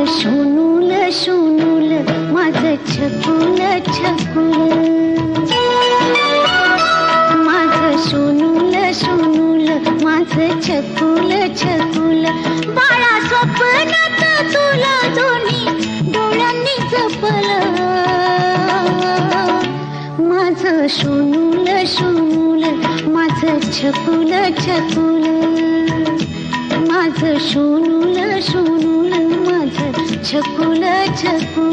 शोनूल शोनूल माझं छकुल छकुल, माझं शोनूल शोनूल माझं छकुल छकुल, बाळा स्वप्नात तुला दोन्ही डोळ्यांनी जपलं, माझं शोनूल शोनूल माझं छकुल छकुल, माझं शोनूल शोनूल माझं छकुल छकुल.